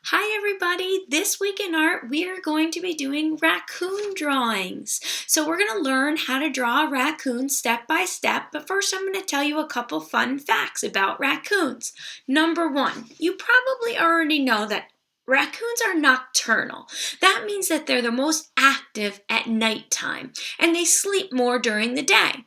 Hi everybody! This week in art we are going to be doing raccoon drawings. So we're going to learn how to draw a raccoon step by step, but first I'm going to tell you a couple fun facts about raccoons. Number one, you probably already know that raccoons are nocturnal. That means that they're the most active at nighttime and they sleep more during the day.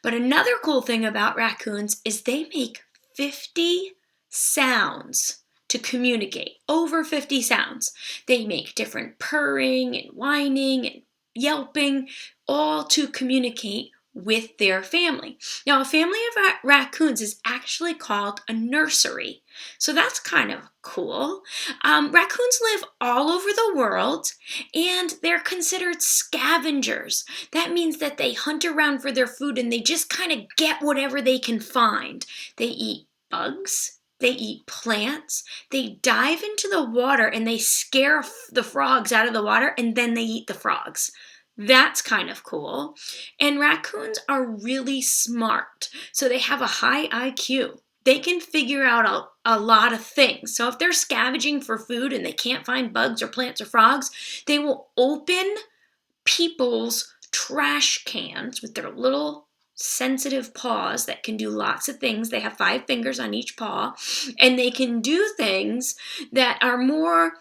But another cool thing about raccoons is they make 50 sounds to communicate, over 50 sounds. They make different purring and whining and yelping, all to communicate with their family. Now, a family of raccoons is actually called a nursery. So that's kind of cool. Raccoons live all over the world and they're considered scavengers. That means that they hunt around for their food and they just kind of get whatever they can find. They eat bugs. They eat plants, they dive into the water and they scare the frogs out of the water and then they eat the frogs. That's kind of cool. And raccoons are really smart, so they have a high IQ. They can figure out a lot of things. So if they're scavenging for food and they can't find bugs or plants or frogs, they will open people's trash cans with their little sensitive paws that can do lots of things. They have 5 fingers on each paw, and they can do things that are more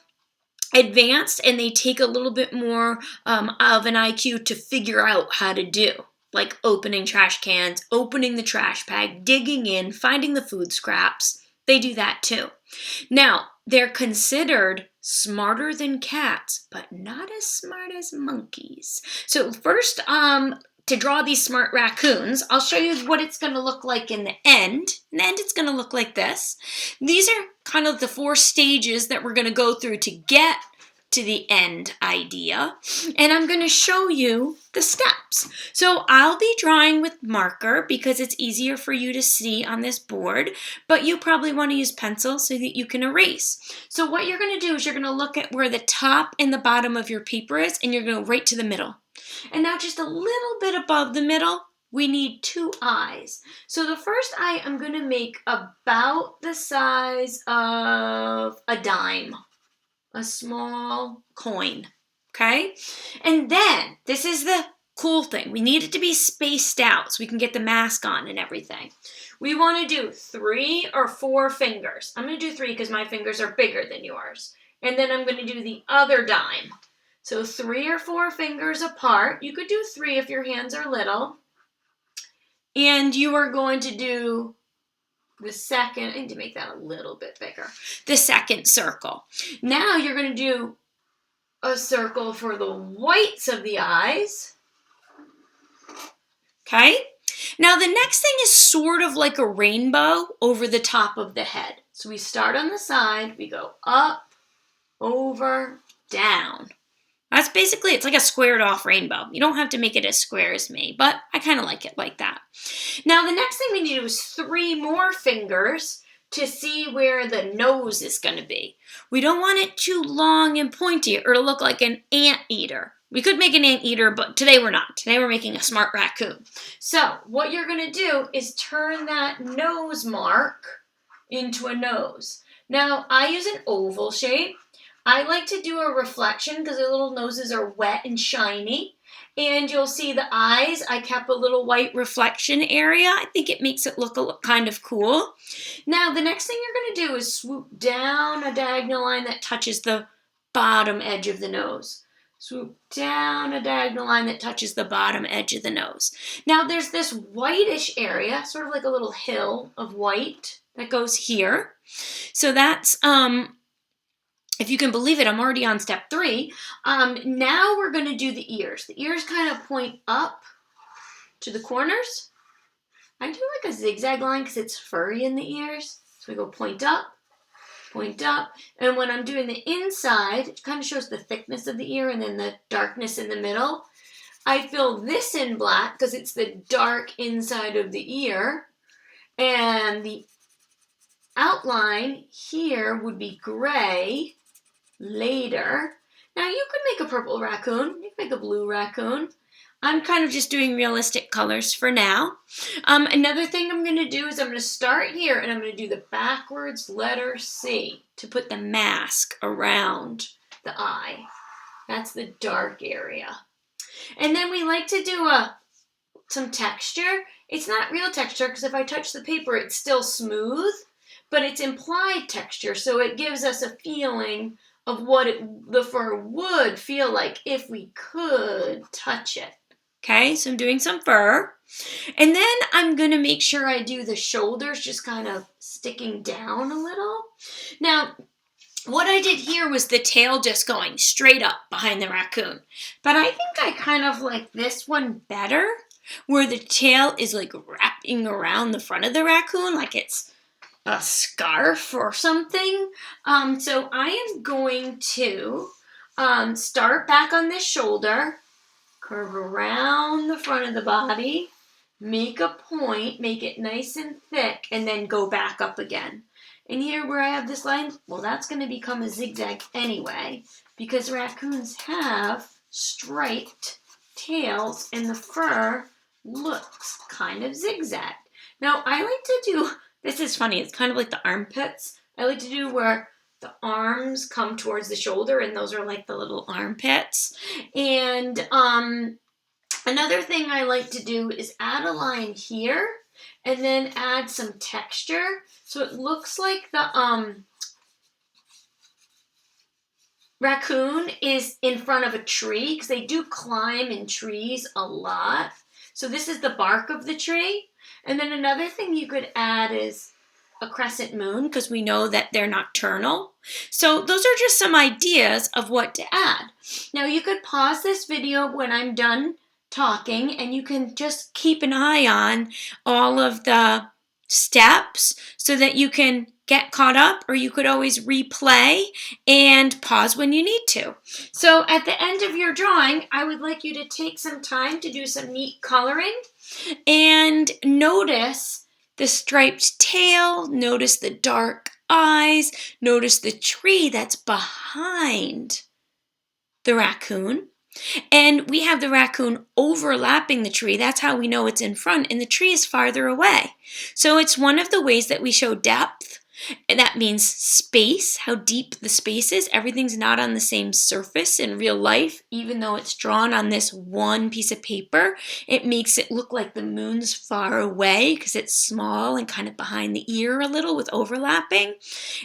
advanced and they take a little bit more of an IQ to figure out how to do. Like opening trash cans, opening the trash bag, digging in, finding the food scraps. They do that too. Now, they're considered smarter than cats, but not as smart as monkeys. So first, to draw these smart raccoons, I'll show you what it's going to look like in the end. In the end, it's going to look like this. These are kind of the 4 stages that we're going to go through to get to the end idea. And I'm going to show you the steps. So I'll be drawing with marker because it's easier for you to see on this board, but you probably want to use pencil so that you can erase. So what you're going to do is you're going to look at where the top and the bottom of your paper is, and you're going to right to the middle. And now just a little bit above the middle, we need 2 eyes. So the first eye I'm going to make about the size of a dime, a small coin, okay? And then, this is the cool thing. We need it to be spaced out so we can get the mask on and everything. We want to do 3 or 4 fingers. I'm going to do 3 because my fingers are bigger than yours. And then I'm going to do the other dime. So 3 or 4 fingers apart. You could do 3 if your hands are little. And you are going to do the second, I need to make that a little bit bigger, the second circle. Now you're going to do a circle for the whites of the eyes. Okay? Now the next thing is sort of like a rainbow over the top of the head. So we start on the side, we go up, over, down. That's basically, it's like a squared off rainbow. You don't have to make it as square as me, but I kind of like it like that. Now the next thing we need to do is 3 more fingers to see where the nose is going to be. We don't want it too long and pointy or it'll look like an anteater. We could make an anteater, but today we're not. Today we're making a smart raccoon. So what you're going to do is turn that nose mark into a nose. Now I use an oval shape. I like to do a reflection because their little noses are wet and shiny. And you'll see the eyes, I kept a little white reflection area. I think it makes it look kind of cool. Now, the next thing you're going to do is swoop down a diagonal line that touches the bottom edge of the nose. Swoop down a diagonal line that touches the bottom edge of the nose. Now, there's this whitish area, sort of like a little hill of white that goes here. So that's, if you can believe it, I'm already on step 3. Now we're going to do the ears. The ears kind of point up to the corners. I do like a zigzag line because it's furry in the ears. So we go point up. And when I'm doing the inside, it kind of shows the thickness of the ear and then the darkness in the middle. I fill this in black because it's the dark inside of the ear. And the outline here would be gray. Later. Now you could make a purple raccoon, you could make a blue raccoon. I'm kind of just doing realistic colors for now. Another thing I'm going to do is I'm going to start here and I'm going to do the backwards letter C to put the mask around the eye. That's the dark area. And then we like to do some texture. It's not real texture because if I touch the paper, it's still smooth, but it's implied texture. So it gives us a feeling of what the fur would feel like if we could touch it. Okay, so I'm doing some fur. And then I'm going to make sure I do the shoulders just kind of sticking down a little. Now, what I did here was the tail just going straight up behind the raccoon. But I think I kind of like this one better, where the tail is like wrapping around the front of the raccoon like it's a scarf or something. So I am going to start back on this shoulder, curve around the front of the body, make a point, make it nice and thick, and then go back up again. And here where I have this line, well, that's going to become a zigzag anyway, because raccoons have striped tails and the fur looks kind of zigzag. Now, I like to do, this is funny, it's kind of like the armpits. I like to do where the arms come towards the shoulder, and those are like the little armpits. And another thing I like to do is add a line here and then add some texture so it looks like the raccoon is in front of a tree, because they do climb in trees a lot. So this is the bark of the tree. And then another thing you could add is a crescent moon, because we know that they're nocturnal. So those are just some ideas of what to add. Now you could pause this video when I'm done talking, and you can just keep an eye on all of the steps so that you can get caught up, or you could always replay and pause when you need to. So at the end of your drawing, I would like you to take some time to do some neat coloring and notice the striped tail, notice the dark eyes, notice the tree that's behind the raccoon. And we have the raccoon overlapping the tree. That's how we know it's in front, and the tree is farther away. So it's one of the ways that we show depth. And that means space, how deep the space is. Everything's not on the same surface in real life, even though it's drawn on this one piece of paper. It makes it look like the moon's far away because it's small and kind of behind the ear a little with overlapping.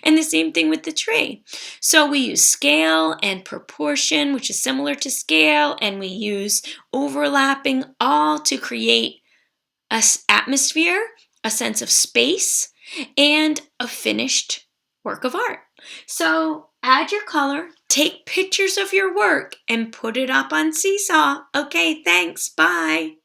And the same thing with the tree. So we use scale and proportion, which is similar to scale, and we use overlapping, all to create an atmosphere, a sense of space, and a finished work of art. So add your color, take pictures of your work, and put it up on Seesaw. Okay, thanks. Bye.